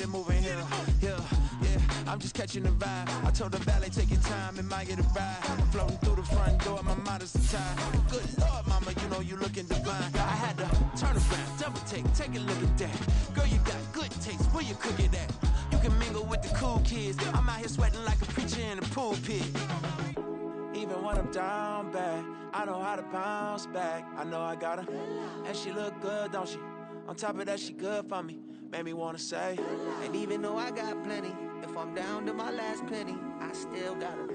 it moving here, yeah. I'm just catching the vibe. I told the valet, take your time and might get a ride. Floating through the front door, my mind is tied. Good Lord, mama, you know you looking divine. I had to turn around, double take a look at that. Girl, you got good taste, where you cook it at? You can mingle with the cool kids. I'm out here sweating like a preacher in a pulpit. Even when I'm down bad, I know how to bounce back. I know I got her, and she look good, don't she? On top of that, she good for me. Made me wanna say, and even though I got plenty, if I'm down to my last penny, I still got her.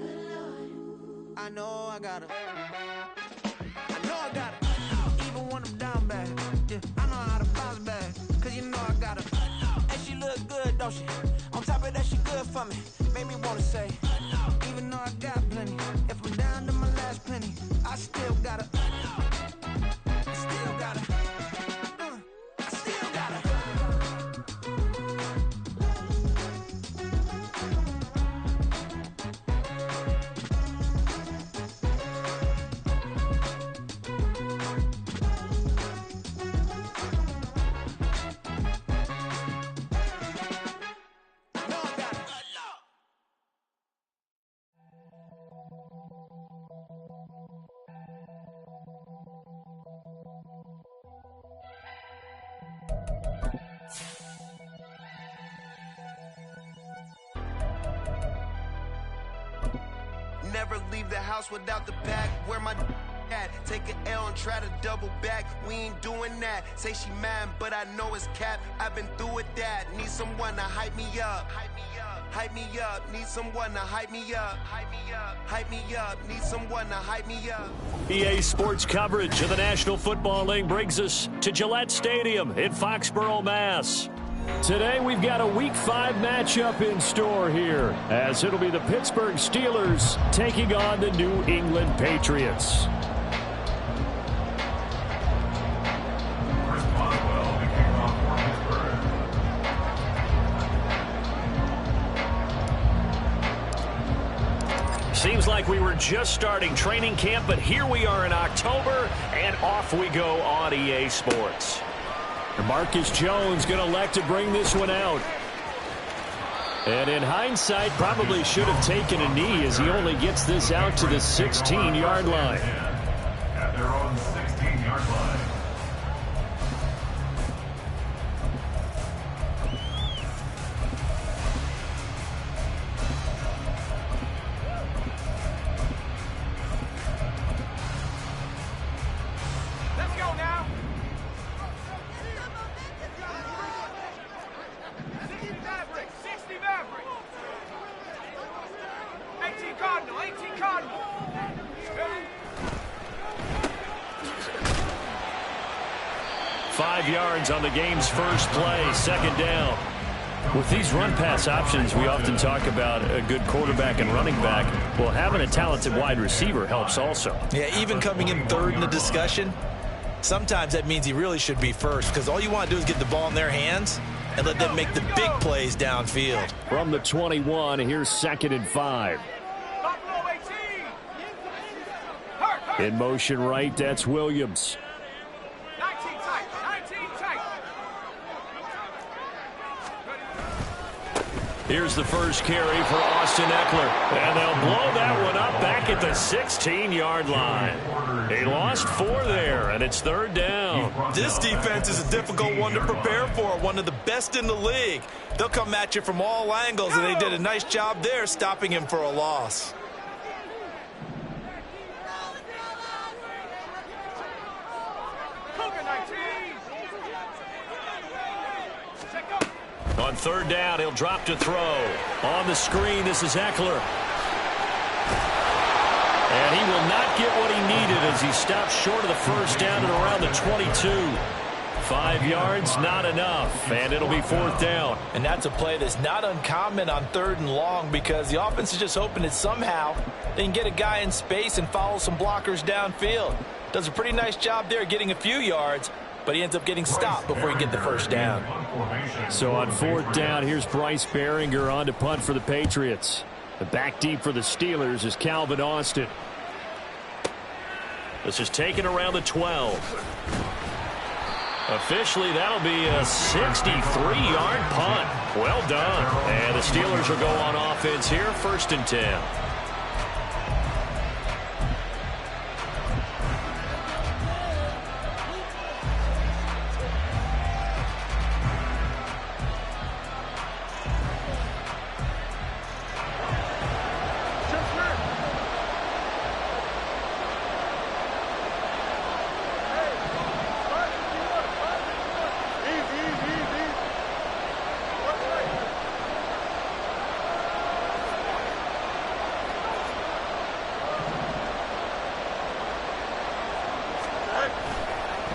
I know I got her. I know I got her. Even when I'm down bad, yeah, I know how to bounce back. Cause you know I got her. And she look good, don't she? On top of that, she good for me. Made me wanna say, even though I got plenty, if I'm down to my last penny, I still got her. I still got her. I still got her. Never leave the house without the bag. Where my at? Take an L and try to double back. We ain't doing that. Say she mad, but I know it's cap. I've been through with that. Need someone to hype me up. Hype me up. Hype me up. Need someone to hype me up. Hype me up. Hype me up. Need someone to hype me up. EA Sports coverage of the National Football League brings us to Gillette Stadium in Foxborough, Mass. Today we've got a Week 5 matchup in store here, as it'll be the Pittsburgh Steelers taking on the New England Patriots. Seems like we were just starting training camp, but here we are in October, and off we go on EA Sports. Marcus Jones going to elect to bring this one out. And in hindsight, probably should have taken a knee as he only gets this out to the 16-yard line. At their own 16-yard line. Let's go now. 60 Maverick. 18 Cardinal. 18 Cardinal. 5 yards on the game's first play, second down. With these run-pass options, we often talk about a good quarterback and running back. Well, having a talented wide receiver helps also. Yeah, even coming in third in the discussion, sometimes that means he really should be first, because all you want to do is get the ball in their hands and let them make the big plays downfield. From the 21, here's 2nd and 5. In motion right, that's Williams. 19 tight. 19 tight. Here's the first carry for Austin Eckler. And they'll blow that one up back at the 16-yard line. He lost 4 there, and it's 3rd down. This defense is a difficult one to prepare for, one of the best in the league. They'll come at you from all angles, and they did a nice job there stopping him for a loss. On 3rd down, he'll drop to throw. On the screen, this is Eckler. And he will not get what he needed as he stops short of the first down at around the 22. 5 yards, not enough, and it'll be 4th down. And that's a play that's not uncommon on 3rd and long, because the offense is just hoping that somehow they can get a guy in space and follow some blockers downfield. Does a pretty nice job there getting a few yards, but he ends up getting stopped before he gets the first down. So on 4th down, here's Bryce Baringer on to punt for the Patriots. The back deep for the Steelers is Calvin Austin. This is taken around the 12. Officially, that'll be a 63-yard punt. Well done. And the Steelers will go on offense here, 1st and 10.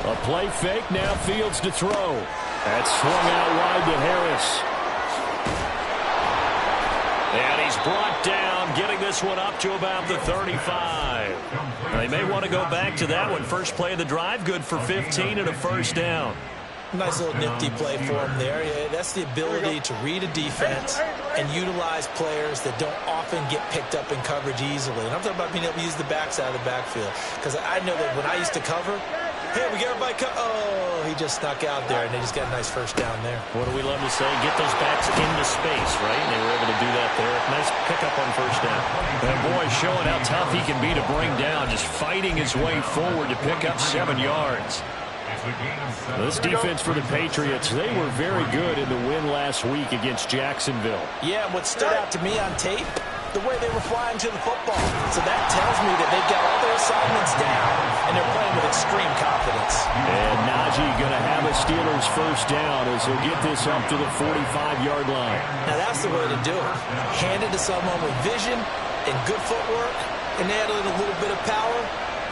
A play fake, now Fields to throw. That's swung out wide to Harris. And he's brought down, getting this one up to about the 35. They may want to go back to that one. First play of the drive, good for 15 and a 1st down. Nice little nifty play for him there. Yeah, that's the ability to read a defense and utilize players that don't often get picked up in coverage easily. And I'm talking about being able to use the backside of the backfield. Because I know that when I used to cover, hey, we got everybody oh, he just snuck out there, and they just got a nice 1st down there. What do we love to say? Get those backs into space, right? And they were able to do that there. Nice pickup on 1st down. And boy, showing how tough he can be to bring down, just fighting his way forward to pick up 7 yards. This defense for the Patriots, they were very good in the win last week against Jacksonville. Yeah, what stood out to me on tape, the way they were flying to the football. So that tells me that they've got all their assignments down, and they're playing with extreme confidence. And Najee going to have a Steelers 1st down as he'll get this up to the 45-yard line. Now that's the way to do it. Hand it to someone with vision and good footwork, and add a little bit of power,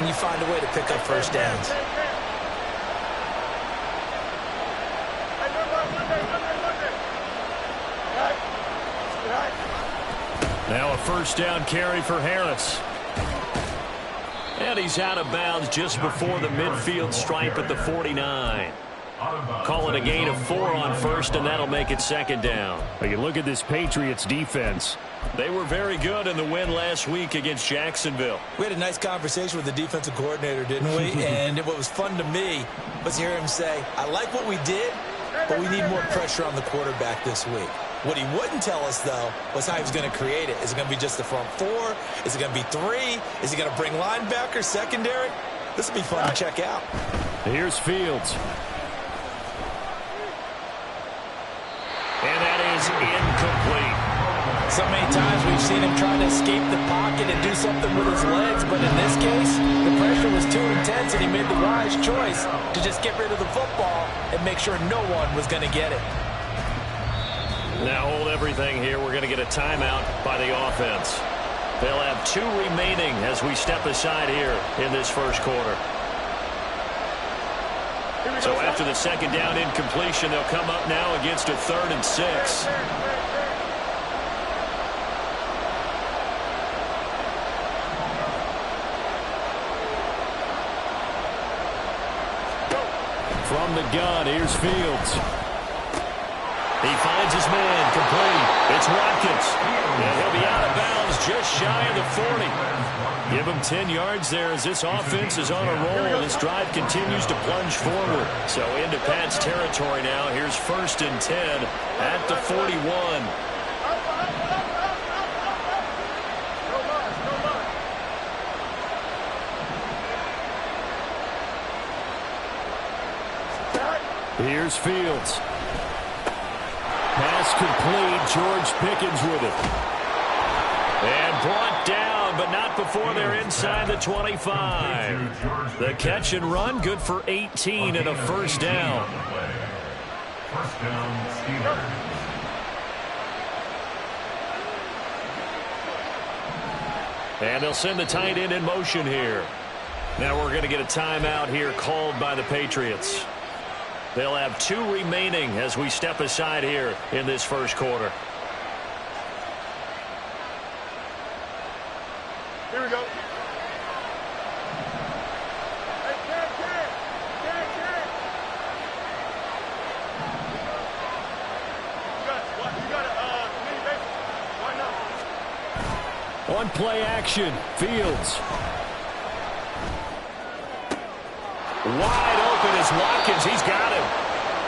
and you find a way to pick up 1st downs. Now a 1st down carry for Harris. And he's out of bounds just before the midfield stripe at the 49. Call it a gain of 4 on 1st, and that'll make it 2nd down. But you look at this Patriots defense. They were very good in the win last week against Jacksonville. We had a nice conversation with the defensive coordinator, didn't we? And what was fun to me was to hear him say, I like what we did, but we need more pressure on the quarterback this week. What he wouldn't tell us, though, was how he was going to create it. Is it going to be just the front 4? Is it going to be 3? Is he going to bring linebackers, secondary? This will be fun to check out. Here's Fields. And that is incomplete. So many times we've seen him trying to escape the pocket and do something with his legs, but in this case, the pressure was too intense, and he made the wise choice to just get rid of the football and make sure no one was going to get it. Now hold everything here. We're going to get a timeout by the offense. They'll have 2 remaining as we step aside here in this 1st quarter. So after the 2nd down incompletion, they'll come up now against a 3rd and 6. From the gun, here's Fields. He finds his man, complete. It's Watkins. And he'll be out of bounds just shy of the 40. Give him 10 yards there as this offense is on a roll. This drive continues to plunge forward. So into Pat's territory now. Here's 1st and 10 at the 41. Here's Fields. Pass complete. George Pickens with it. And brought down, but not before they're inside the 25. The catch and run, good for 18 and a 1st down. 1st down, Steelers. And they'll send the tight end in motion here. Now we're going to get a timeout here called by the Patriots. They'll have 2 remaining as we step aside here in this 1st quarter. Here we go. On play action, Fields. Wide open is Watkins. He's got him.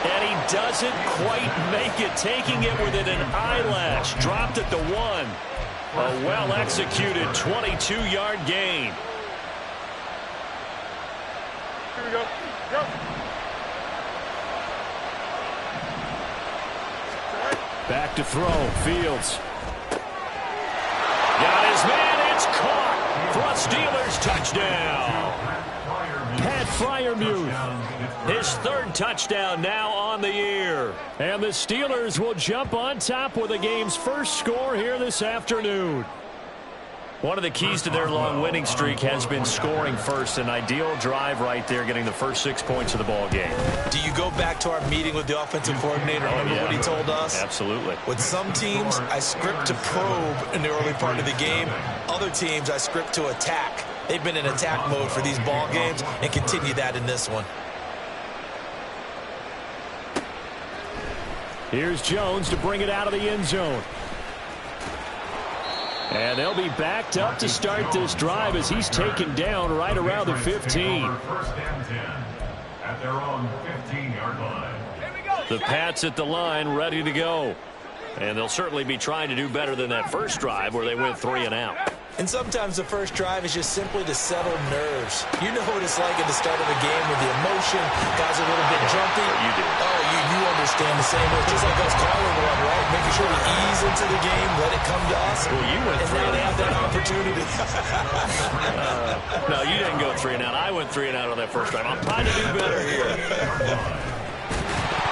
And he doesn't quite make it, taking it within an eyelash. Dropped at the 1. A well-executed 22-yard gain. Here we go. Go. Back to throw. Fields. Got his man. It's caught for a Steelers touchdown. Pat Freiermuth. His 3rd touchdown now on the year. And the Steelers will jump on top with the game's first score here this afternoon. One of the keys to their long winning streak has been scoring first. An ideal drive right there, getting the first 6 points of the ball game. Do you go back to our meeting with the offensive coordinator? Remember what he told us? Absolutely. With some teams, I script to probe in the early part of the game. Other teams, I script to attack. They've been in attack mode for these ball games and continue that in this one. Here's Jones to bring it out of the end zone. And they'll be backed up to start this drive as he's taken down right around the 15. First and 10 at their own 15-yard line. Here we go. The Pats at the line, ready to go. And they'll certainly be trying to do better than that first drive where they went 3 and out. And sometimes the first drive is just simply to settle nerves. You know what it's like at the start of a game with the emotion. Guys are a little bit jumpy. You do. Oh, you understand the same way. Just like us calling one, right? Making sure we ease into the game, let it come to us. Well, you went and now they have that opportunity. No, you didn't go 3 and out. I went 3 and out on that first drive. I'm trying to do better here.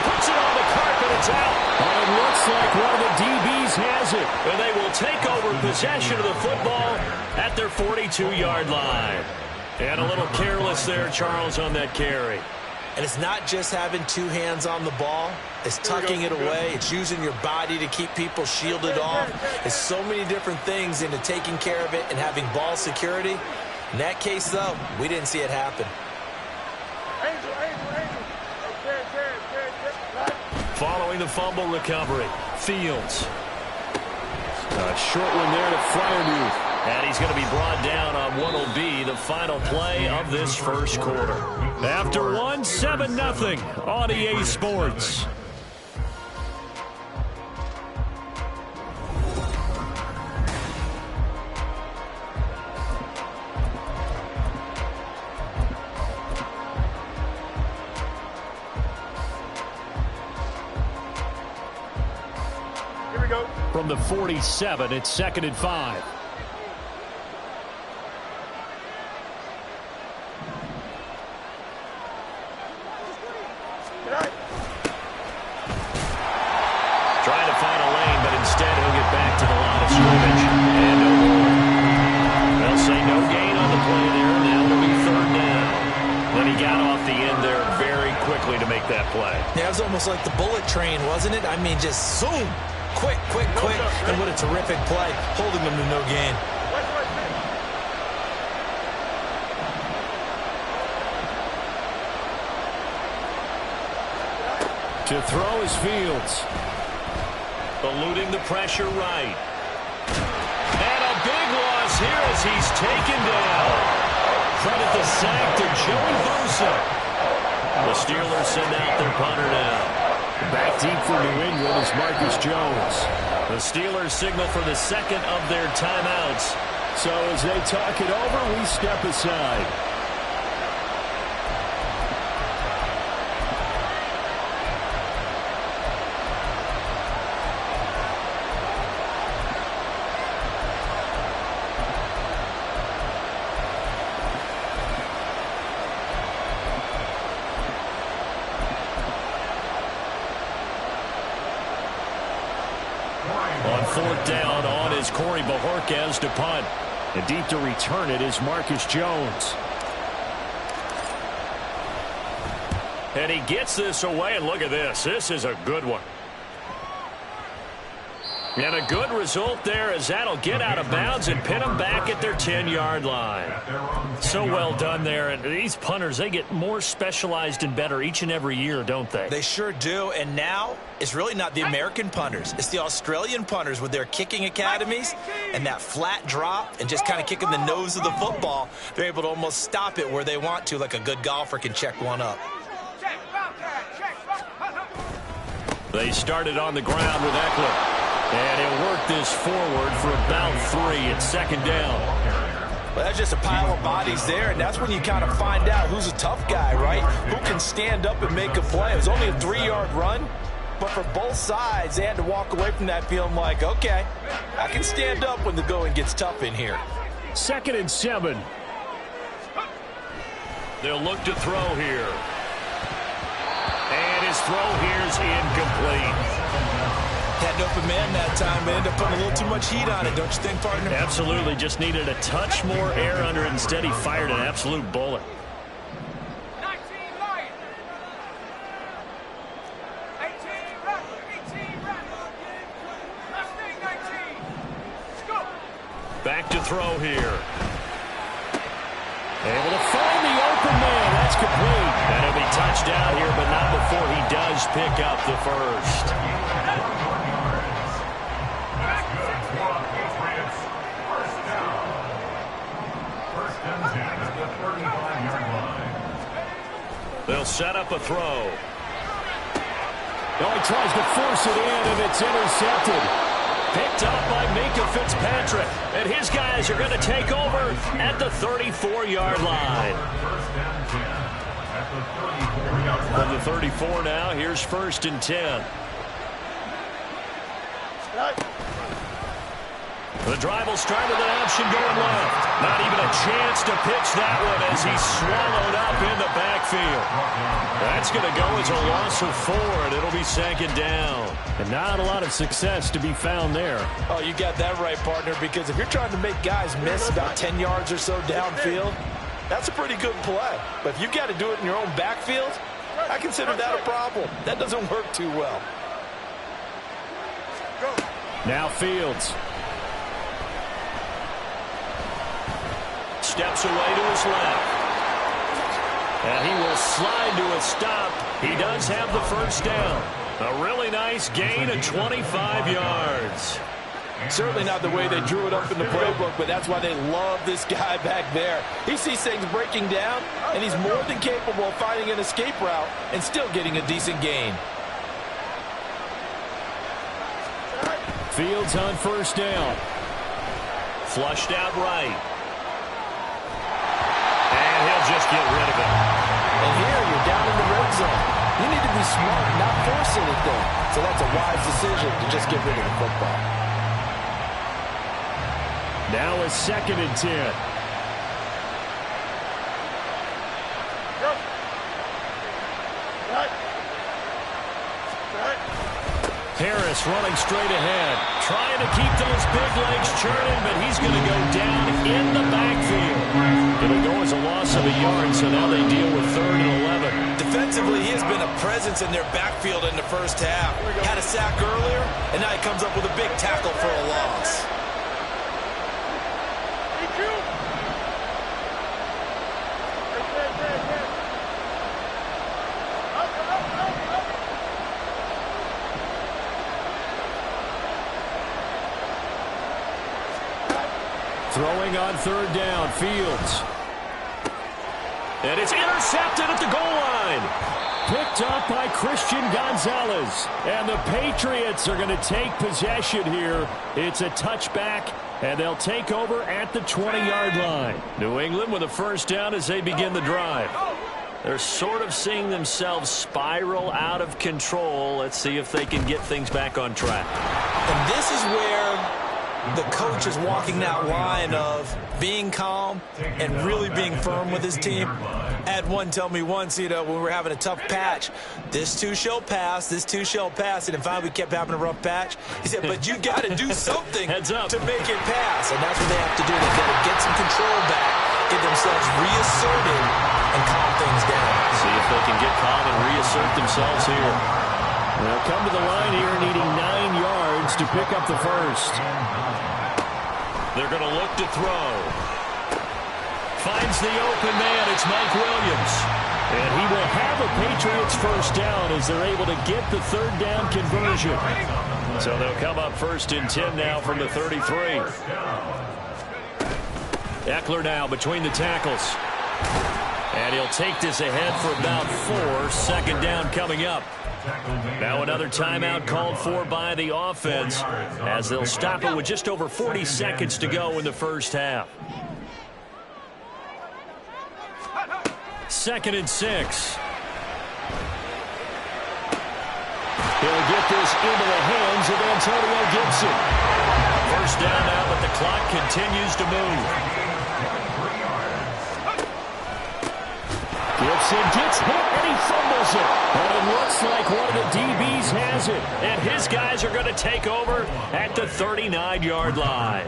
Puts it on the carpet. It's out. And it looks like one of the DBs has it. And they will take over possession of the football at their 42-yard line. And a little careless there, Charles, on that carry. And it's not just having 2 hands on the ball. It's tucking it away. It's using your body to keep people shielded off. It's so many different things into taking care of it and having ball security. In that case, though, we didn't see it happen. Following the fumble recovery, Fields. A short one there to Freiermuth. And he's going to be brought down on what will be the final play of this first quarter. After 1, 7-0 on EA Sports. Here we go. From the 47, it's 2nd and 5. Trying to find a lane, but instead he'll get back to the line of scrimmage. And no more. They'll say no gain on the play there. Now it'll be 3rd down. Then he got off the end there very quickly to make that play. Yeah, it was almost like the bullet train, wasn't it? I mean, just zoom. Quick, quick, quick. And what a terrific play, holding them to no gain. To throw is Fields. Eluding the pressure right. And a big loss here as he's taken down. Credit the sack to Joey Bosa. The Steelers send out their punter now. Back deep for New England is Marcus Jones. The Steelers signal for the 2nd of their timeouts. So as they talk it over, we step aside. On 4th down, on is Corey Bojorquez to punt. And deep to return it is Marcus Jones. And he gets this away, and look at this. This is a good one. And a good result there as that'll get out of bounds and pin them back at their 10-yard line. So well done there. And these punters, they get more specialized and better each and every year, don't they? They sure do. And now it's really not the American punters. It's the Australian punters with their kicking academies and that flat drop and just kind of kicking the nose of the football. They're able to almost stop it where they want to, like a good golfer can check one up. Check, Bobcat, check, Bobcat. They started on the ground with Eckler. And he'll work this forward for about 3. It's second down. Well, that's just a pile of bodies there, and that's when you kind of find out who's a tough guy, right? Who can stand up and make a play. It was only a 3-yard run, but for both sides, they had to walk away from that feeling like, okay, I can stand up when the going gets tough in here. 2nd and 7. They'll look to throw here. And his throw here is incomplete. Had an open man that time, but ended up putting a little too much heat on it, don't you think, partner? Absolutely. Just needed a touch more air under it. Instead, he fired an absolute bullet. 19 Lions. 18 Rattler. 18 Rattler. Last thing, 19. Let's go. Back to throw here. Able to find the open man. That's complete. And he'll be touched down here, but not before he does pick up the first. They'll set up a throw. He tries to force it in, and it's intercepted. Picked up by Minkah Fitzpatrick. And his guys are going to take over at the 34-yard line. From the 34 now, here's 1st and 10. The drive will start with an option going left. Not even a chance to pitch that one as he's swallowed up in the backfield. That's going to go as a loss of 4, and it'll be 2nd down. And not a lot of success to be found there. Oh, you got that right, partner, because if you're trying to make guys miss about 10 yards or so downfield, that's a pretty good play. But if you've got to do it in your own backfield, I consider that a problem. That doesn't work too well. Now Fields. Steps away to his left. And he will slide to a stop. He does have the first down. A really nice gain of 25 yards. Certainly not the way they drew it up in the playbook, but that's why they love this guy back there. He sees things breaking down, and he's more than capable of finding an escape route and still getting a decent gain. Fields on first down. Flushed out right. And he'll just get rid of it. And here you're down in the red zone. You need to be smart, not force anything. So that's a wise decision to just get rid of the football. Now it's 2nd and 10. Harris running straight ahead, trying to keep those big legs churning, but he's going to go down in the backfield. It'll go as a loss of a yard, so now they deal with 3rd and 11. Defensively, he has been a presence in their backfield in the first half. Had a sack earlier, and now he comes up with a big tackle for a loss. Throwing on 3rd down, Fields. And it's intercepted at the goal line. Picked up by Christian Gonzalez. And the Patriots are going to take possession here. It's a touchback, and they'll take over at the 20-yard line. New England with a first down as they begin the drive. They're sort of seeing themselves spiral out of control. Let's see if they can get things back on track. And this is where the coach is walking that line of being calm and really being firm with his team. I had one tell me once, when we were having a tough patch, this too shall pass, this too shall pass, and if we kept having a rough patch, he said, but you got to do something to make it pass, and that's what they have to do. They've got to get some control back, get themselves reasserted, and calm things down. See if they can get calm and reassert themselves here. They'll come to the line here needing 9 yards to pick up the first. They're going to look to throw. Finds the open man. It's Mike Williams. And he will have a Patriots first down as they're able to get the 3rd down conversion. So they'll come up 1st and 10 now from the 33. Eckler now between the tackles. And he'll take this ahead for about 4. Second down coming up. Now another timeout called for by the offense as they'll stop it with just over 40 seconds to go in the first half. 2nd and 6. He'll get this into the hands of Antonio Gibson. First down now, but the clock continues to move. Gibson gets hit and he fumbles it. And it looks like one of the DBs has it. And his guys are going to take over at the 39-yard line.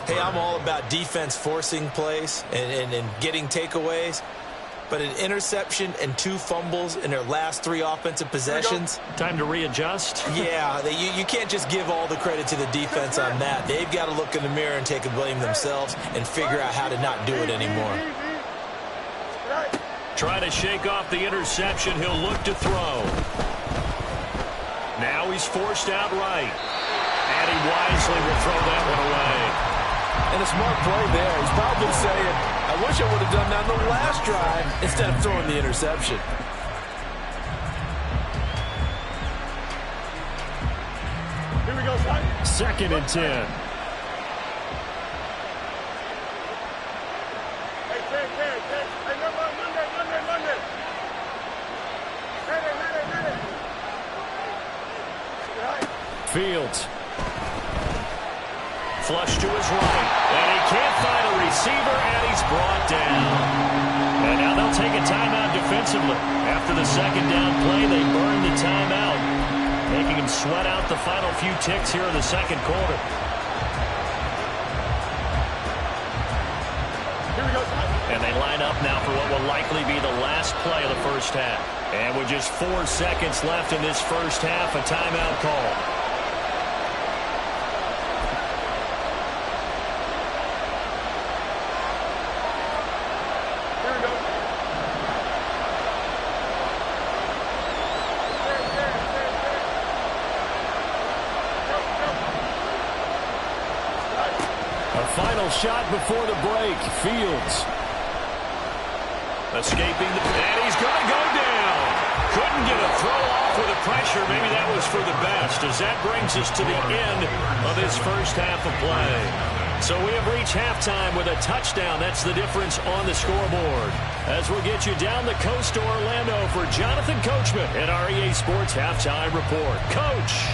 Hey, I'm all about defense forcing plays and getting takeaways. But an interception and 2 fumbles in their last 3 offensive possessions. Time to readjust. Yeah, you can't just give all the credit to the defense on that. They've got to look in the mirror and take the blame themselves and figure out how to not do it anymore. Trying to shake off the interception. He'll look to throw. Now he's forced out right. And he wisely will throw that one away. And a smart play there. He's probably saying, I wish I would have done that on the last drive instead of throwing the interception. Here we go, son. 2nd and 10. Hey, Monday. Fields. Flush to his right. And he can't find a receiver, and he's brought down. And now they'll take a timeout defensively. After the 2nd down play, they burn the timeout, making him sweat out the final few ticks here in the 2nd quarter. Here we go, son. And they line up now for what will likely be the last play of the first half. And with just 4 seconds left in this first half, a timeout call. Final shot before the break. Fields. Escaping the... And he's going to go down. Couldn't get a throw off with the pressure. Maybe that was for the best, as that brings us to the end of this first half of play. So we have reached halftime with a touchdown. That's the difference on the scoreboard. As we'll get you down the coast to Orlando for Jonathan Coachman at our EA Sports Halftime Report. Coach.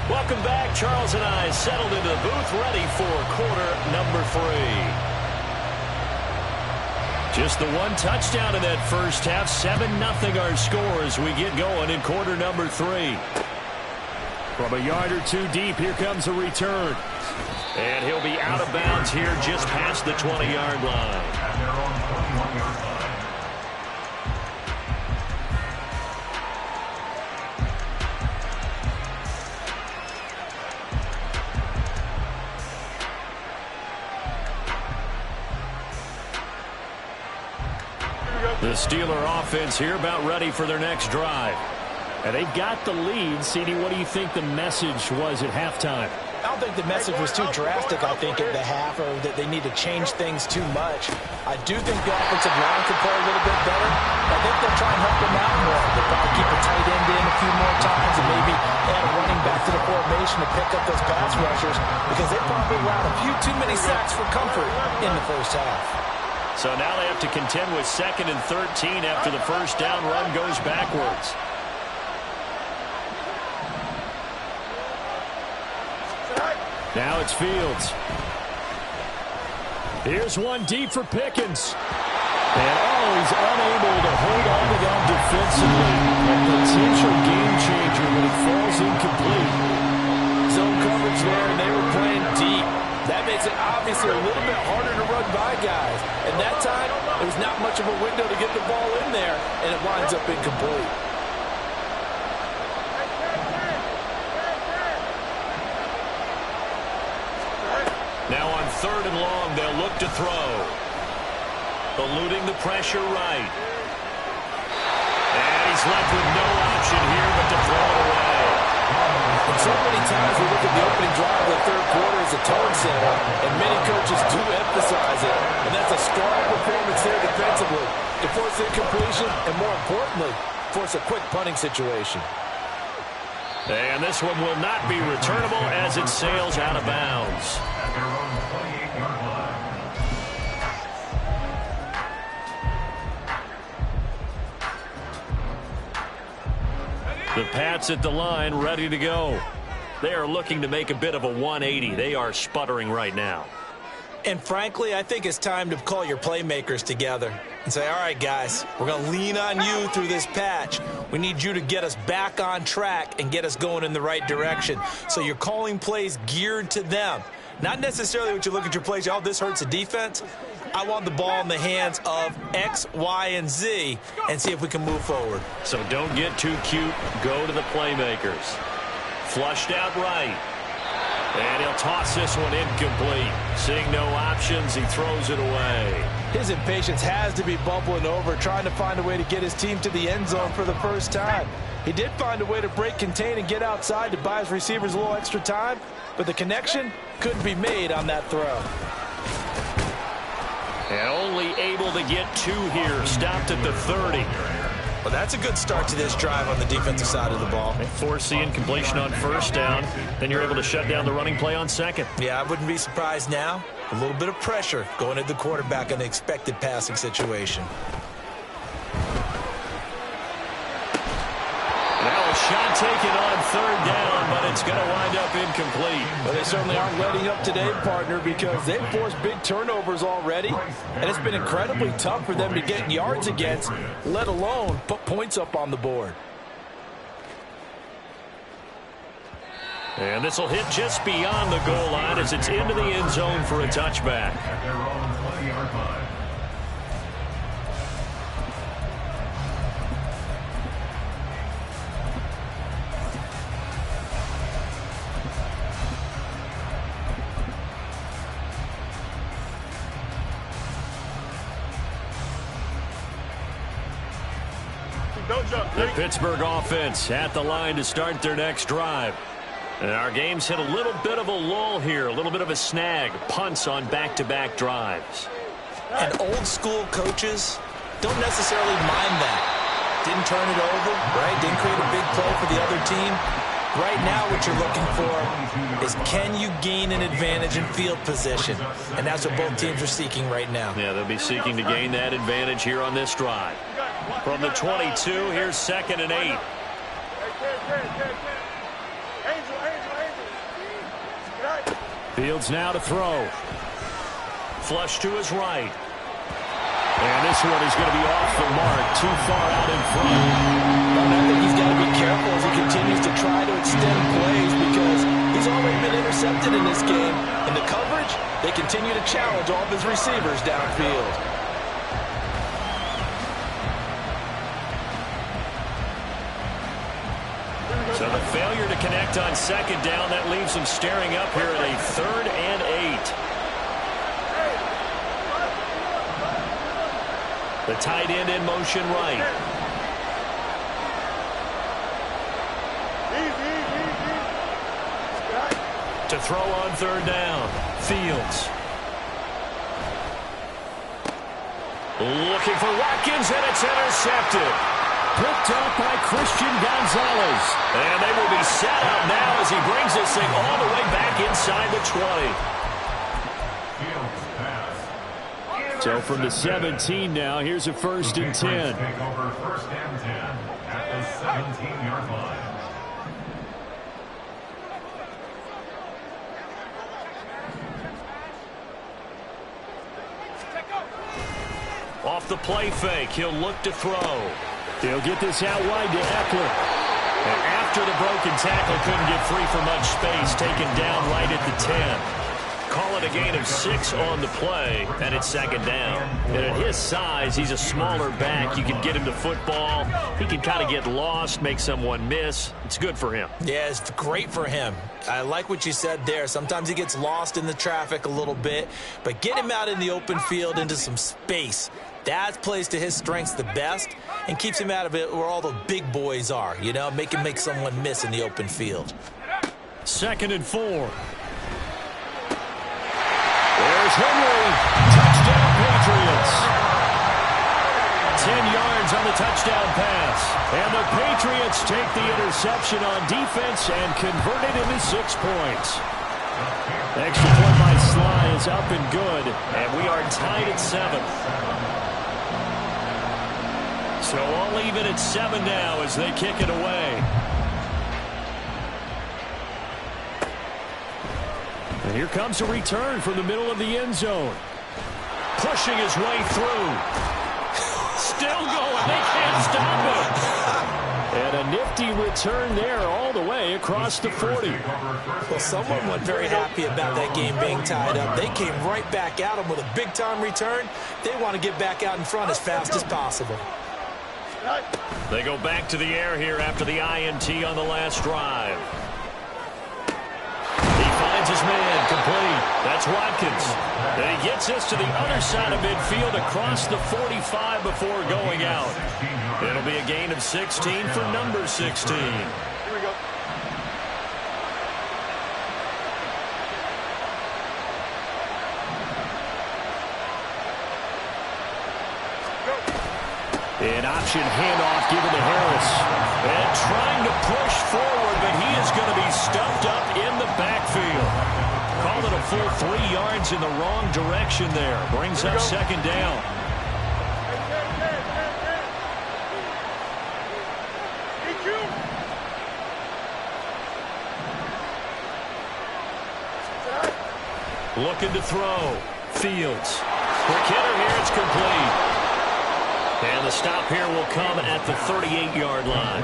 Welcome back. Charles and I settled into the booth, ready for quarter number 3. Just the one touchdown in that first half. 7-0 our score as we get going in quarter number 3. From a yard or 2 deep, here comes a return. And he'll be out of bounds here just past the 20-yard line. At their own 21-yard line. The Steeler offense here about ready for their next drive. And they've got the lead. CD, what do you think the message was at halftime? I don't think the message was too drastic, I think, at the half, or that they need to change things too much. I do think the offensive line could play a little bit better. I think they'll try and help them out more. They'll probably keep a tight end in a few more times and maybe add a running back to the formation to pick up those pass rushers, because they probably allowed a few too many sacks for comfort in the first half. So now they have to contend with 2nd and 13 after the first down run goes backwards. Now it's Fields. Here's one deep for Pickens. And he's unable to hold on to that defensively. A potential game changer when it falls incomplete. Zone coverage there, and they were playing deep. That makes it obviously a little bit harder to run by guys. And that time, there was not much of a window to get the ball in there, and it winds up incomplete. Now on 3rd and long, they'll look to throw. Eluding the pressure right. And he's left with no option here but to throw it away. And so many Oftentimes, we look at the opening drive of the third quarter as a tone setter, and many coaches do emphasize it. And that's a strong performance there defensively to force incompletion and, more importantly, force a quick punting situation. And this one will not be returnable as it sails out of bounds. At their own 28-yard line. The Pats at the line, ready to go. They are looking to make a bit of a 180. They are sputtering right now. And frankly, I think it's time to call your playmakers together and say, all right, guys, we're going to lean on you through this patch. We need you to get us back on track and get us going in the right direction. So you're calling plays geared to them. Not necessarily what you look at your plays, oh, this hurts the defense. I want the ball in the hands of X, Y, and Z and see if we can move forward. So don't get too cute. Go to the playmakers. Flushed out right. And he'll toss this one incomplete. Seeing no options, he throws it away. His impatience has to be bubbling over, trying to find a way to get his team to the end zone for the first time. He did find a way to break contain and get outside to buy his receivers a little extra time, but the connection couldn't be made on that throw. And only able to get two here. Stopped at the 30. Well, that's a good start to this drive on the defensive side of the ball. They force the incompletion on first down. Then you're able to shut down the running play on second. Yeah, I wouldn't be surprised now. A little bit of pressure going at the quarterback in the expected passing situation. Now a shot taken on third down, but it's going to wind up incomplete. Well, they certainly aren't letting up today, partner, because they've forced big turnovers already, and it's been incredibly tough for them to get yards against, let alone put points up on the board. And this will hit just beyond the goal line as it's into the end zone for a touchback. At their own 20-yard line. The Pittsburgh offense at the line to start their next drive. And our game's hit a little bit of a lull here, a little bit of a snag. Punts on back-to-back drives. And old-school coaches don't necessarily mind that. Didn't turn it over, right? Didn't create a big play for the other team. Right now what you're looking for is can you gain an advantage in field position? And that's what both teams are seeking right now. Yeah, they'll be seeking to gain that advantage here on this drive. From the 22, here's 2nd and 8. Fields now to throw. Flush to his right. And this one is going to be off the mark, too far out in front. Well, I think he's got to be careful as he continues to try to extend plays because he's already been intercepted in this game. In the coverage, they continue to challenge all of his receivers downfield. So the failure to connect on second down, that leaves him staring up here at a 3rd and 8. The tight end in motion right. To throw on 3rd down. Fields. Looking for Watkins, and it's intercepted. Picked up by Christian Gonzalez. And they will be set up now as he brings this thing all the way back inside the 20. So from the 17 now, here's a 1st and 10. Take over 1st and 10 at the 17-yard line. Off the play fake, he'll look to throw. He'll get this out wide to Eckler. And after the broken tackle, couldn't get free for much space, taken down right at the 10. Call it a gain of 6 on the play, and it's 2nd down. And at his size, he's a smaller back. You can get him to football. He can kind of get lost, make someone miss. It's good for him. Yeah, it's great for him. I like what you said there. Sometimes he gets lost in the traffic a little bit, but get him out in the open field into some space. That plays to his strengths the best and keeps him out of it where all the big boys are, you know, make him make someone miss in the open field. 2nd and 4. There's Henry. Touchdown, Patriots. 10 yards on the touchdown pass. And the Patriots take the interception on defense and convert it into 6 points. Extra point by Sly is up and good, and we are tied at 7. So all even at 7 now as they kick it away. And here comes a return from the middle of the end zone. Pushing his way through. Still going. They can't stop him. And a nifty return there all the way across the 40. Well, someone wasn't very happy about that game being tied up. They came right back at him with a big-time return. They want to get back out in front as fast as possible. They go back to the air here after the INT on the last drive. He finds his man complete. That's Watkins. And he gets us to the other side of midfield across the 45 before going out. It'll be a gain of 16 for number 16. Here we go. An option handoff given to Harris. And trying to push forward, but he is going to be stuffed up in the backfield. Called it a full 3 yards in the wrong direction there. Brings up 2nd down. Looking to throw. Fields. Quick hitter here. It's complete. And the stop here will come at the 38-yard line.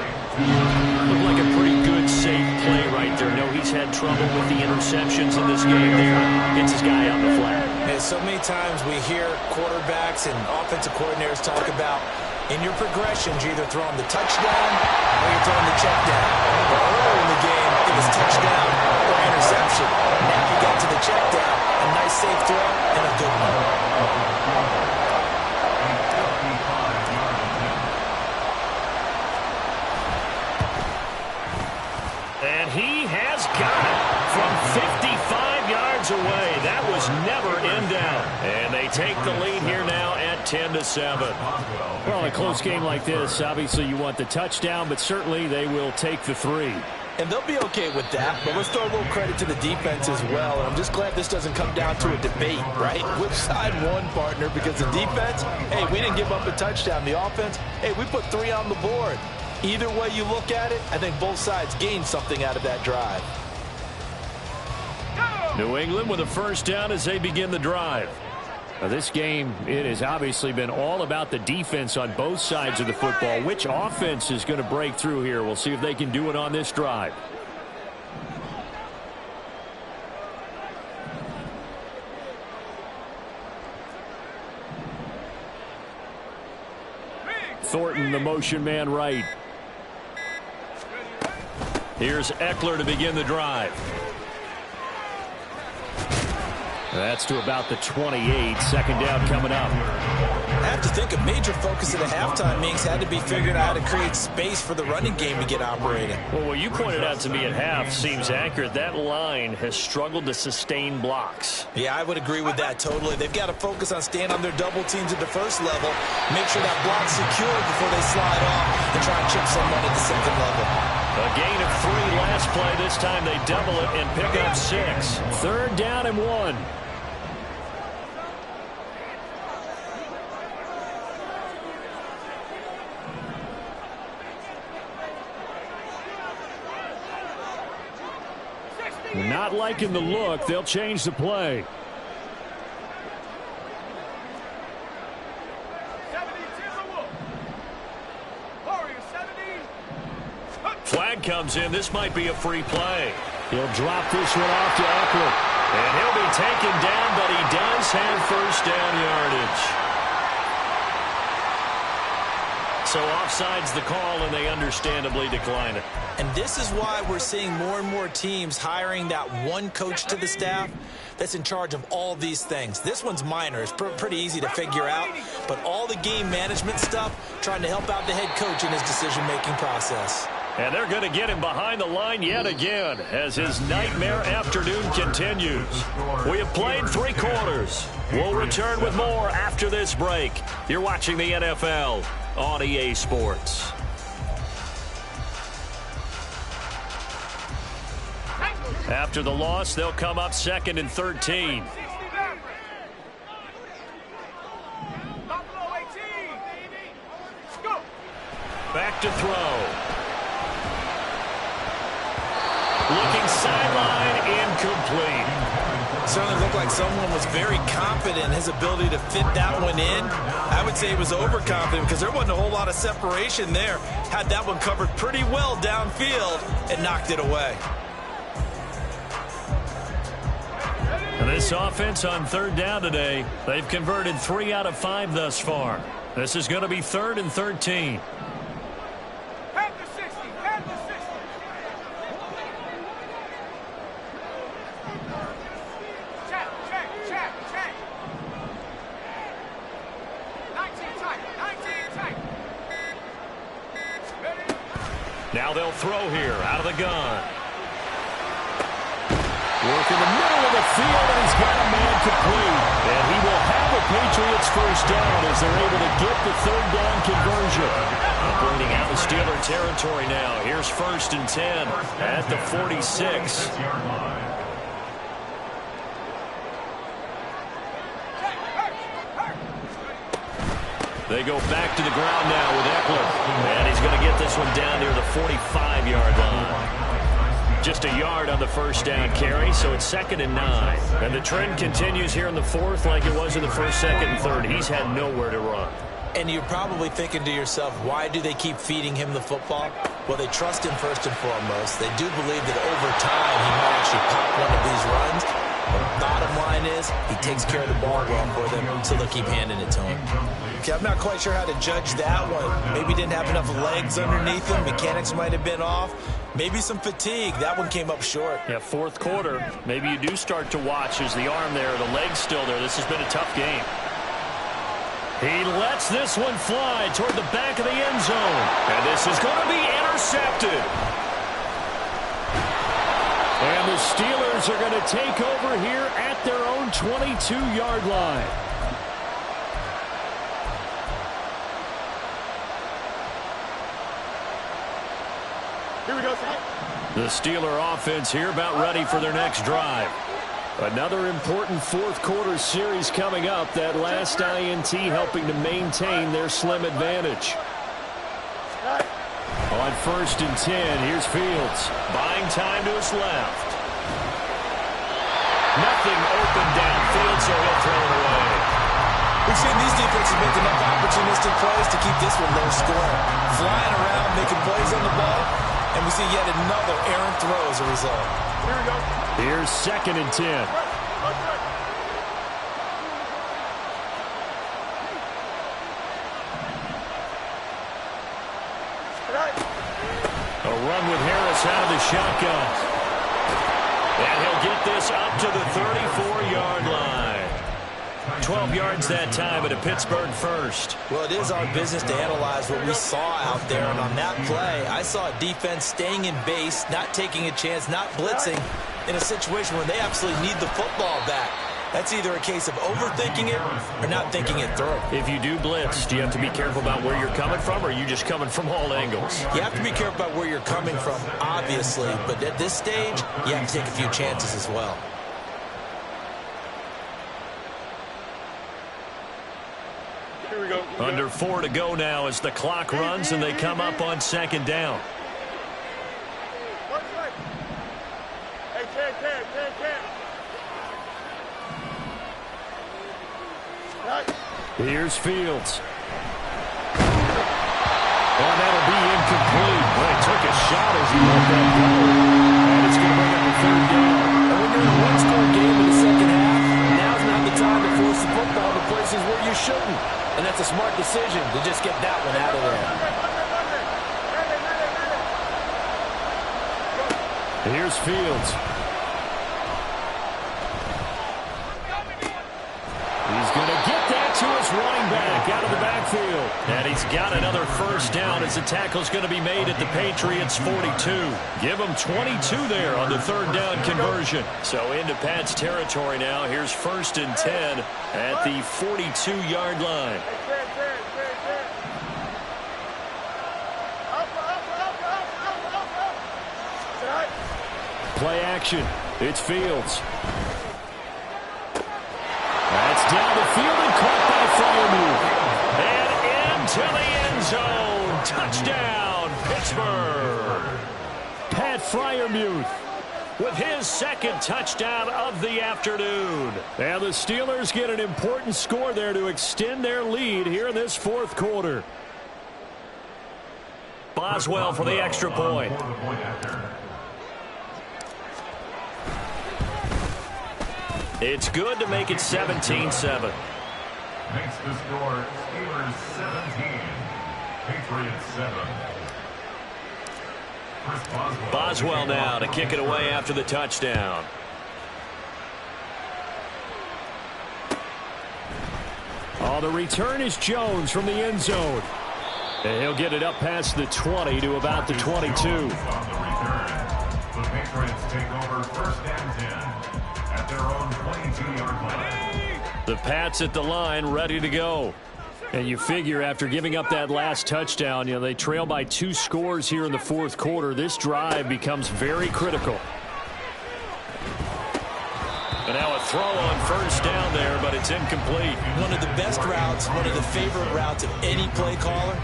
Looked like a pretty good, safe play right there. No, he's had trouble with the interceptions in this game there. Gets his guy on the flat. And so many times we hear quarterbacks and offensive coordinators talk about in your progressions, you're either throwing the touchdown or you're throwing the check down. But earlier in the game, it was touchdown or interception. Now you got to the check down. A nice safe throw and a good one. And he has got it from 55 yards away. That was never in doubt. And they take the lead here now at 10-7. Well, a close game like this, obviously you want the touchdown, but certainly they will take the 3. And they'll be okay with that, but let's throw a little credit to the defense as well. And I'm just glad this doesn't come down to a debate, right? Which side won, partner? Because the defense, hey, we didn't give up a touchdown. The offense, hey, we put 3 on the board. Either way you look at it, I think both sides gained something out of that drive. New England with a first down as they begin the drive. Now this game, it has obviously been all about the defense on both sides of the football. Which offense is going to break through here? We'll see if they can do it on this drive. Thornton, the motion man right. Here's Eckler to begin the drive. That's to about the 28. 2nd down coming up. I have to think a major focus of the halftime meetings had to be figuring out how to create space for the running game to get operating. Well, what you pointed out to me at half seems accurate. That line has struggled to sustain blocks. Yeah, I would agree with that totally. They've got to focus on staying on their double teams at the first level, make sure that block's secured before they slide off and try and chip someone at the 2nd level. A gain of 3 last play. This time they double it and pick up 6. 3rd down and 1. Not liking the look. They'll change the play. 70 Timberwolves. Warriors 70. Flag comes in. This might be a free play. He'll drop this one off to Eckler. And he'll be taken down, but he does have first down yardage. So offside's the call, and they understandably decline it. And this is why we're seeing more and more teams hiring that one coach to the staff that's in charge of all these things. This one's minor. It's pretty easy to figure out. But all the game management stuff, trying to help out the head coach in his decision-making process. And they're going to get him behind the line yet again as his nightmare afternoon continues. We have played 3 quarters. We'll return with more after this break. You're watching the NFL on EA Sports. After the loss, they'll come up 2nd and 13. Back to throw. Looking sideline, incomplete. Certainly looked like someone was very confident in his ability to fit that one in. I would say he was overconfident because there wasn't a whole lot of separation there. Had that one covered pretty well downfield and knocked it away. And this offense on 3rd down today, they've converted 3 out of 5 thus far. This is going to be 3rd and 13. Now they'll throw here out of the gun. Work in the middle of the field, and he's got a man complete. And he will have a Patriots first down as they're able to get the 3rd down conversion. Operating out of Steeler territory now. Here's 1st and 10 at the 46. They go back to the ground now with Eckler. And he's going to get this one down near the 45-yard line. Just a yard on the first down carry, so it's 2nd and 9. And the trend continues here in the 4th like it was in the 1st, 2nd, and 3rd. He's had nowhere to run. And you're probably thinking to yourself, why do they keep feeding him the football? Well, they trust him first and foremost. They do believe that over time he might actually pop one of these runs. But bottom line is, he takes care of the ball well for them, so they'll keep handing it to him. Okay, I'm not quite sure how to judge that one. Maybe he didn't have enough legs underneath him. Mechanics might have been off. Maybe some fatigue. That one came up short. Yeah, 4th quarter. Maybe you do start to watch as the arm there, the leg's still there. This has been a tough game. He lets this one fly toward the back of the end zone. And this is going to be intercepted. And the Steelers are going to take over here at their own 22-yard line. Here we go. The Steeler offense here about ready for their next drive. Another important 4th quarter series coming up. That last INT helping to maintain their slim advantage. On 1st and 10, here's Fields. Buying time to his left. Nothing open downfield, so he'll throw it away. We've seen these defenses make enough opportunistic plays to keep this one low scoring. Flying around, making plays on the ball, and we see yet another errant throw as a result. Here we go. Here's 2nd and 10. A run with Harris out of the shotgun. And he'll get this up to the 34-yard line. 12 yards that time at a Pittsburgh first. Well, it is our business to analyze what we saw out there. And on that play, I saw a defense staying in base, not taking a chance, not blitzing in a situation where they absolutely need the football back. That's either a case of overthinking it or not thinking it through. If you do blitz, do you have to be careful about where you're coming from, or are you just coming from all angles? You have to be careful about where you're coming from, obviously. But at this stage, you have to take a few chances as well. Here we go. Under 4 to go now as the clock runs and they come up on 2nd down. Hey, 10. Here's Fields. And that'll be incomplete. Well, he took a shot as he let that go. And it's going to bring up a 3rd down. And when you're in a one-score game in the second half, now's not the time to force the football to places where you shouldn't. And that's a smart decision to just get that one out of there. Here's Fields. He's going to get that to his running back out of the backfield. And he's got another first down as the tackle's going to be made at the Patriots' 42. Give them 22 there on the third down conversion. So into Pat's territory now. Here's 1st and 10 at the 42-yard line. Play action. It's Fields. That's down the field and caught by Freiermuth. And into the end zone. Touchdown, Pittsburgh. Pat Freiermuth with his 2nd touchdown of the afternoon. And the Steelers get an important score there to extend their lead here in this 4th quarter. Boswell for the extra point. It's good to make it 17-7. Makes the score Steelers 17, Patriots 7. Boswell now to kick it away after the touchdown. Oh, the return is Jones from the end zone. And he'll get it up past the 20 to about the 22. On the return, the Patriots take over 1st and 10 at their own 22-yard line. The Pats at the line ready to go. And you figure after giving up that last touchdown, they trail by 2 scores here in the 4th quarter. This drive becomes very critical. And now a throw on 1st down there, but it's incomplete. One of the best routes, one of the favorite routes of any play caller.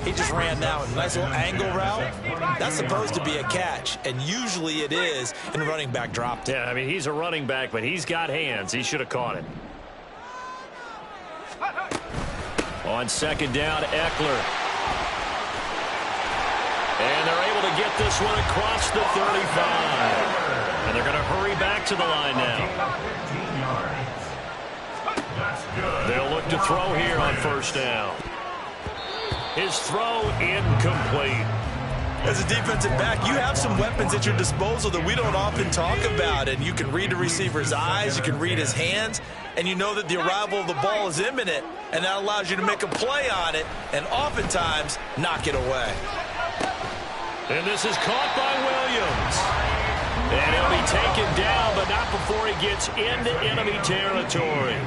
He just ran now a nice little angle route. That's supposed to be a catch, and usually it is, and the running back dropped it. Yeah, I mean, he's a running back, but he's got hands. He should have caught it. On 2nd down, Eckler. And they're able to get this one across the 35. And they're going to hurry back to the line now. They'll look to throw here on 1st down. His throw incomplete. As a defensive back, you have some weapons at your disposal that we don't often talk about. And you can read the receiver's eyes, you can read his hands, and you know that the arrival of the ball is imminent, and that allows you to make a play on it and oftentimes knock it away. And this is caught by Williams. And he'll be taken down, but not before he gets into enemy territory.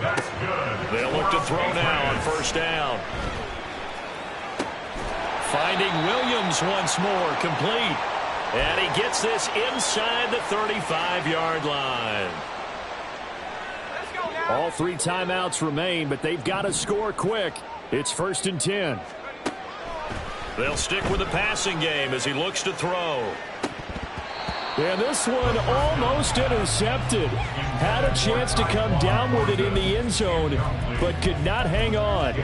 That's good. They'll look to throw now on 1st down. Finding Williams once more, complete. And he gets this inside the 35-yard line. All 3 timeouts remain, but they've got to score quick. It's 1st and 10. They'll stick with the passing game as he looks to throw. And this one almost intercepted. Had a chance to come down with it in the end zone, but could not hang on.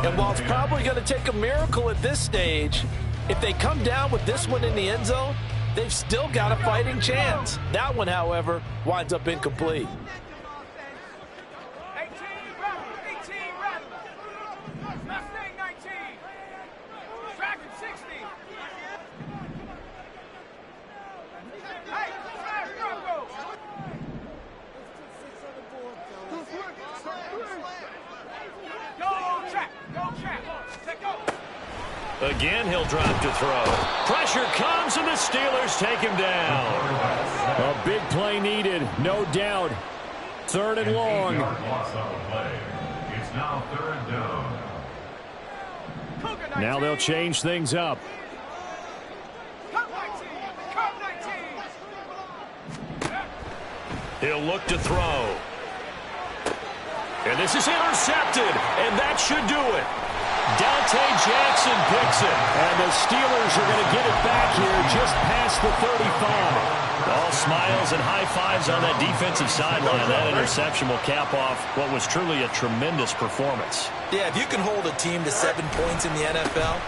And while it's probably going to take a miracle at this stage, if they come down with this one in the end zone, they've still got a fighting chance. That one, however, winds up incomplete. 18 Mustang 19. Tracking 60. Hey, Bronco. Go track. Take over. Again, he'll drop to throw. Pressure comes, and the Steelers take him down. A big play needed, no doubt. 3rd and long. It's now 3rd down. Now they'll change things up. Cup 19. He'll look to throw. And this is intercepted, and that should do it. Dante Jackson picks it, and the Steelers are going to get it back here just past the 35. All smiles and high fives on that defensive sideline. That interception will cap off what was truly a tremendous performance. Yeah, if you can hold a team to 7 points in the NFL,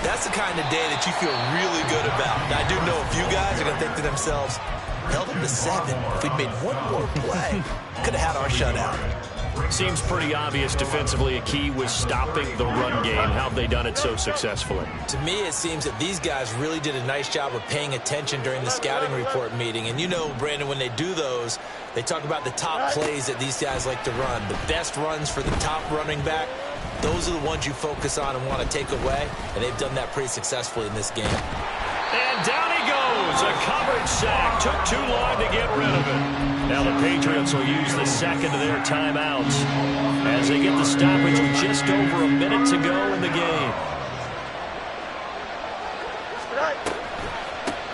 that's the kind of day that you feel really good about. Now, I do know a few guys are going to think to themselves, held them to 7. If we'd made one more play, could have had our shutout. Seems pretty obvious defensively a key was stopping the run game. How have they done it so successfully? To me, it seems that these guys really did a nice job of paying attention during the scouting report meeting. And you know, Brandon, when they do those, they talk about the top plays that these guys like to run. The best runs for the top running back, those are the ones you focus on and want to take away. And they've done that pretty successfully in this game. And down he goes. A coverage sack. Took too long to get rid of it. Now the Patriots will use the second of their timeouts as they get the stoppage with just over a minute to go in the game.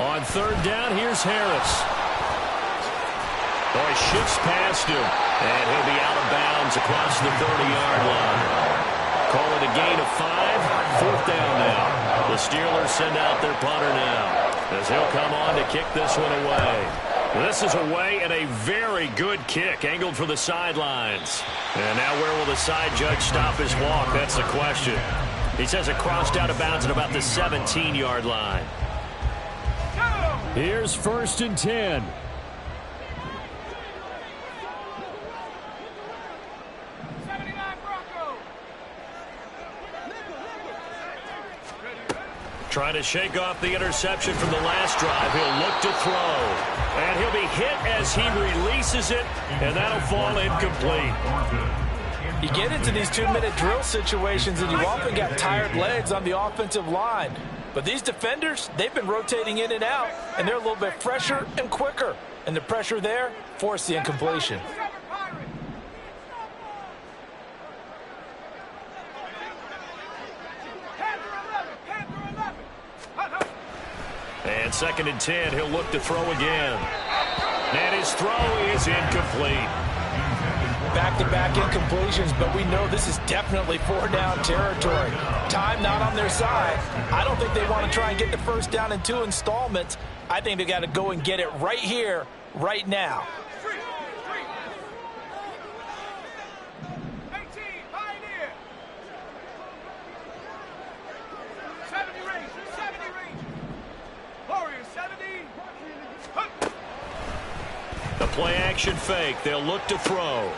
On third down, here's Harris. Boy, shifts past him, and he'll be out of bounds across the 30-yard line. Call it a gain of 5. Fourth down now. The Steelers send out their punter now as he'll come on to kick this one away. This is away and a very good kick angled for the sidelines. And now where will the side judge stop his walk? That's the question. He says it crossed out of bounds at about the 17-yard line. Here's 1st and 10. Trying to shake off the interception from the last drive. He'll look to throw. And he'll be hit as he releases it, and that'll fall incomplete. You get into these 2-minute drill situations, and you often got tired legs on the offensive line. But these defenders, they've been rotating in and out, and they're a little bit fresher and quicker. And the pressure there forced the incompletion. And 2nd and 10, he'll look to throw again. And his throw is incomplete. Back-to-back incompletions, but we know this is definitely 4-down territory. Time not on their side. I don't think they want to try and get the first down in 2 installments. I think they got to go and get it right here, right now. The play-action fake. They'll look to throw.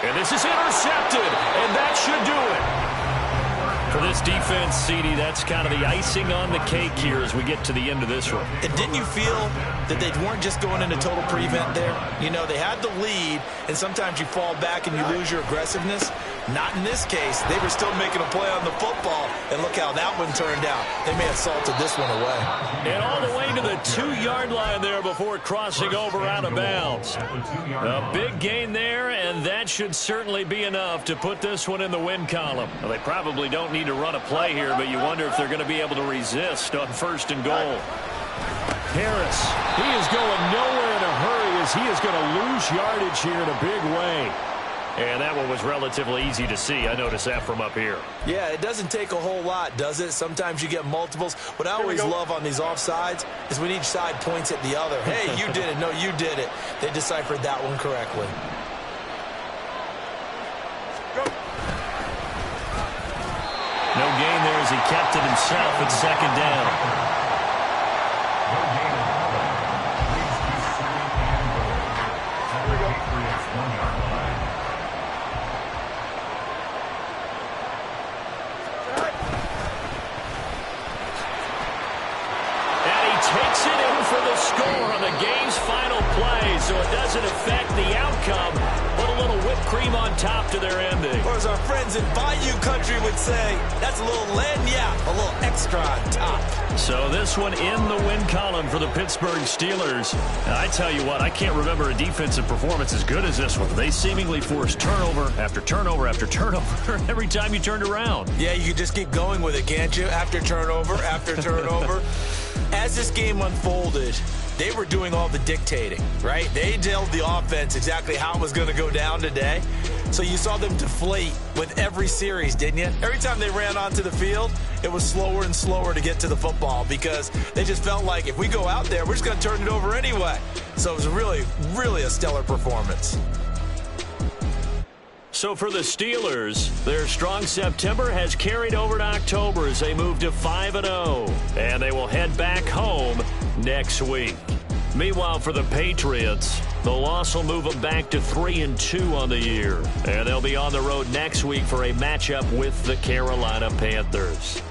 And this is intercepted, and that should do it. For this defense, CD, that's kind of the icing on the cake here as we get to the end of this one. And didn't you feel that they weren't just going into total prevent there? You know, they had the lead, and sometimes you fall back and you lose your aggressiveness. Not in this case. They were still making a play on the football, and look how that one turned out. They may have salted this one away. And all the way to the 2-yard line there before crossing over out of bounds. A big gain there, and that should certainly be enough to put this one in the win column. Well, they probably don't need to run a play here, but you wonder if they're going to be able to resist on 1st and goal. Harris, he is going nowhere in a hurry as he is going to lose yardage here in a big way. And that one was relatively easy to see. I noticed that from up here. Yeah, it doesn't take a whole lot, does it? Sometimes you get multiples. What I always love on these offsides is when each side points at the other. Hey, you did it. No, you did it. They deciphered that one correctly. No gain there as he kept it himself at 2nd down. Takes it in for the score on the game's final play, so it doesn't affect the outcome, but a little whipped cream on top to their ending. Or as our friends in Bayou Country would say, that's a little lagniappe, a little extra on top. So this one in the win column for the Pittsburgh Steelers. Now, I tell you what, I can't remember a defensive performance as good as this one. They seemingly forced turnover after turnover after turnover every time you turned around. Yeah, you could just keep going with it, can't you? After turnover, after turnover. As this game unfolded, they were doing all the dictating, right? They told the offense exactly how it was going to go down today. So you saw them deflate with every series, didn't you? Every time they ran onto the field, it was slower and slower to get to the football because they just felt like if we go out there, we're just going to turn it over anyway. So it was really, really a stellar performance. So for the Steelers, their strong September has carried over to October as they move to 5-0. And they will head back home next week. Meanwhile, for the Patriots, the loss will move them back to 3-2 on the year. And they'll be on the road next week for a matchup with the Carolina Panthers.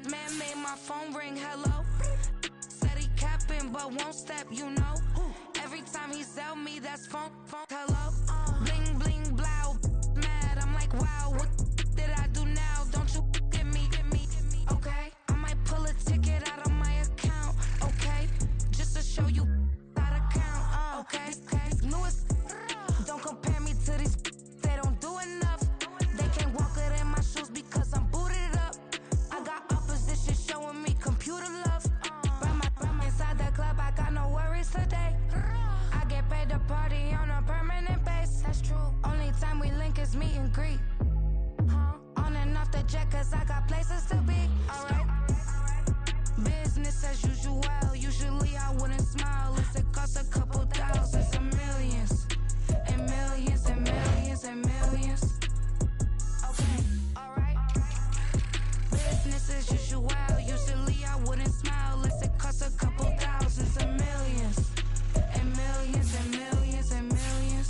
Man made my phone ring, hello. Said he capping, but won't step, you know. Every time he sell me, that's phone, hello. Bling, bling, blow, mad. I'm like, wow, what did I do now? Don't you get me, okay? I might pull a ticket out of my account, okay? Just to show you how to count, okay? Newest, don't compare me to these, they don't do enough. They can't walk it in my shoes because I'm booted up. I got opposition showing me computer love. Run inside the club, I got no worries today. I get paid to party on a permanent base. That's true. Only time we link is meet and greet. On and off the jet, cause I got places to be. Alright. Business as usual. Usually I wouldn't smile if it cost a couple thousands and millions. And millions and millions and millions. Okay, alright. Business as usual. Usually I wouldn't smile if it cost a couple thousands and millions. And millions and millions and millions.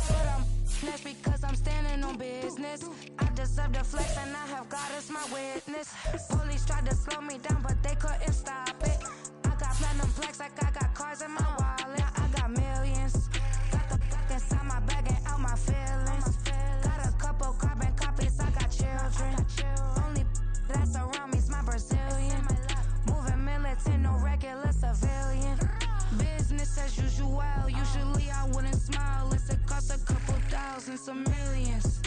But I'm next because I'm standing on business. I deserve the flex and I have God as my witness. Police tried to slow me down but they couldn't stop it. I got platinum plaques like I got cars in my wallet. I got millions. Got the inside my bag and out my feelings. Got a couple carbon copies, I got children. Only that's around me's my Brazilian. Moving militant, no regular civilian. Business as usual. Usually I wouldn't smile unless it cost a couple thousands of millions.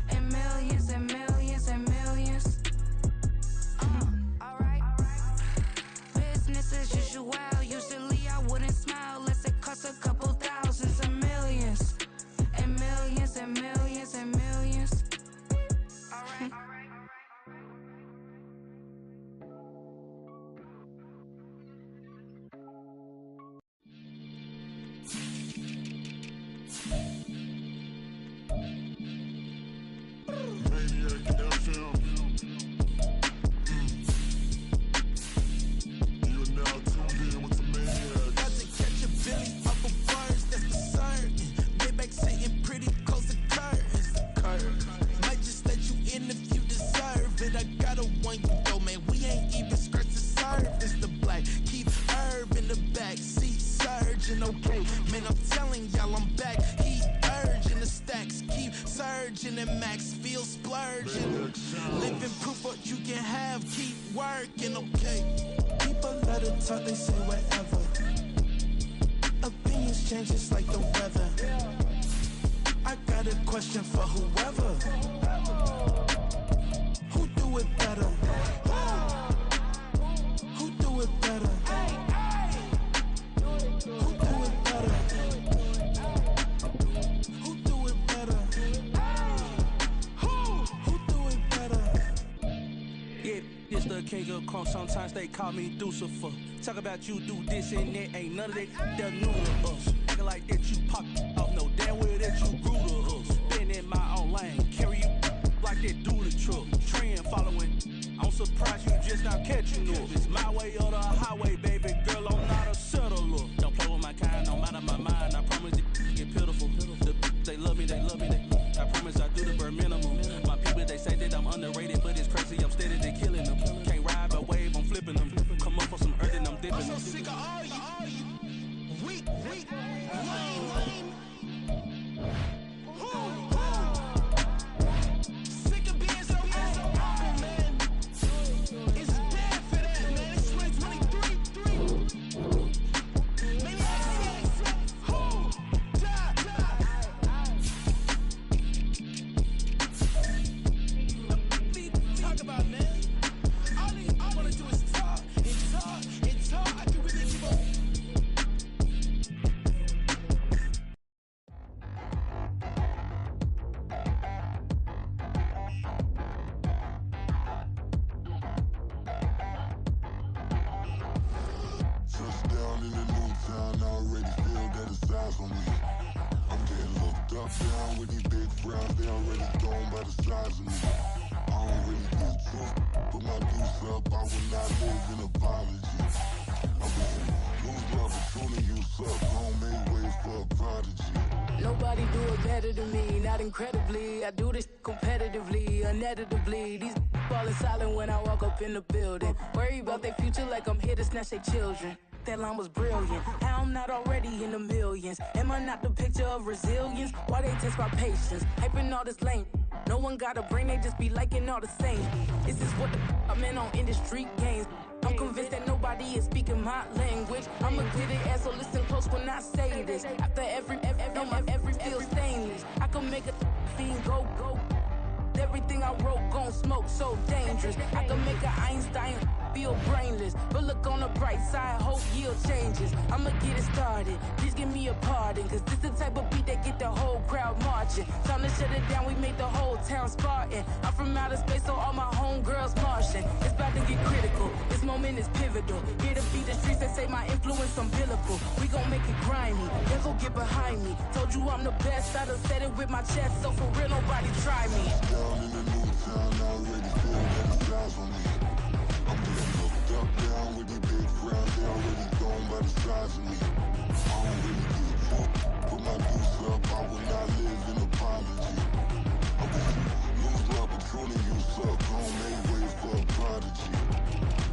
And millions and millions and millions. Alright. Business as usual. Usually I wouldn't smile unless it cost a couple thousands of millions. And millions and millions and millions. Alright. Okay, man, I'm telling y'all I'm back. Heat urging the stacks, keep surging and max feel splurging. Living proof what you can have, keep working, okay. People let it talk, they say whatever. Opinions change just like the weather. I got a question for whoever. Who do it better? Who do it better? Who do it better? Who do it better? Who do it better? Yeah, it's the king of crunk. Sometimes they call me Lucifer. Talk about you do this and that. Ain't none of that new to us. Acting like that you pop off. No damn well that you grew to us. Been in my own lane. Carry you like that do the truck. Trend following. I'm surprised you just now catching up. It's my way or the highway, baby girl. I'm not a settler. Don't play with my kind. I'm out of my mind. I promise it get pitiful. They love me. I promise I do the bare minimum. My people, they say that I'm underrated, but it's crazy. I'm steady, they killing them. Can't ride a wave, I'm flipping them. Come up for some earth and I'm dipping them. I'm so sick of all you weak, lame. Sick of being so humble, man. It's dead for that, man. It's 2023. Maybe talk about, man. All I wanna do is talk and talk and talk. I can really keep on. Touchdown in the new town, I already feel that it's eyes on me. I'm getting looked up down with these big frowns, they already gone by the size of me. I don't really need to put my goose up, I will not live in apology. I'm busy, lose the opportunity, you suck, don't make way for a prodigy. Nobody do it better than me, not incredibly. I do this competitively, uneditably. These falling silent when I walk up in the building. Worry about their future like I'm here to snatch their children. That line was brilliant. How I'm not already in the millions? Am I not the picture of resilience? Why they test my patience? Hyping all this lame. No one got a brain, they just be liking all the same. This is what the I'm in on industry games. I'm convinced that nobody is speaking my language. I'm a gritty ass, so listen close when I say this. After every feel stainless. I can make a fiend go. Everything I wrote gon' smoke, so dangerous. I can make an Einstein feel brainless. But look on the bright side, hope yield changes. I'ma get it started, please give me a pardon. Cause this the type of beat that get the whole crowd marching. Time to shut it down, we made the whole town Spartan. I'm from outer space, so all my homegirls Martian. It's about to get critical, this moment is pivotal. Here to beat the streets that say my influence umbilical. We gon' make it grimy, then go get behind me. Told you I'm the best, I done said it with my chest. So for real, nobody try me. Down in the new town, I already feel that it's eyes on me. I'm getting looked up, down with these big crowds. They already gone by the size of me. I don't really give a fuck. Put my deuce up, I will not live in apology. I wish you lose my opportunity, you suck. Home made way for a prodigy.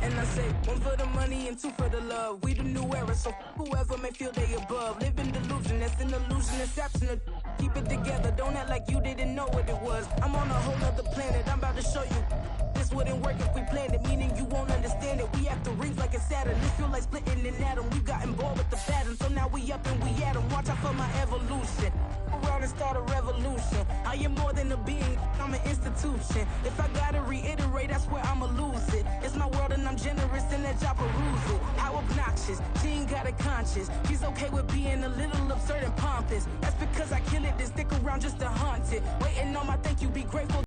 And I say, one for the money and two for the love. We the new era, so whoever may feel they above. Live in delusion, that's an illusion, it's absent. Keep it together, don't act like you didn't know what it was. I'm on a whole nother planet, I'm about to show you. This wouldn't work if we planned it, meaning you won't understand it. We have to rings like it's Saturn. This feel like splitting an atom. We gotten bored with the pattern, so now we up and we at 'em. Watch out for my evolution. Around and start a revolution. I am more than a being, I'm an institution. If I gotta reiterate, that's where I'ma lose it. It's my world and I'm generous and that y'all peruse it. How obnoxious, she ain't got a conscience. She's okay with being a little absurd and pompous. That's because I kill it, then stick around just to haunt it. Waiting on my thank you, be grateful.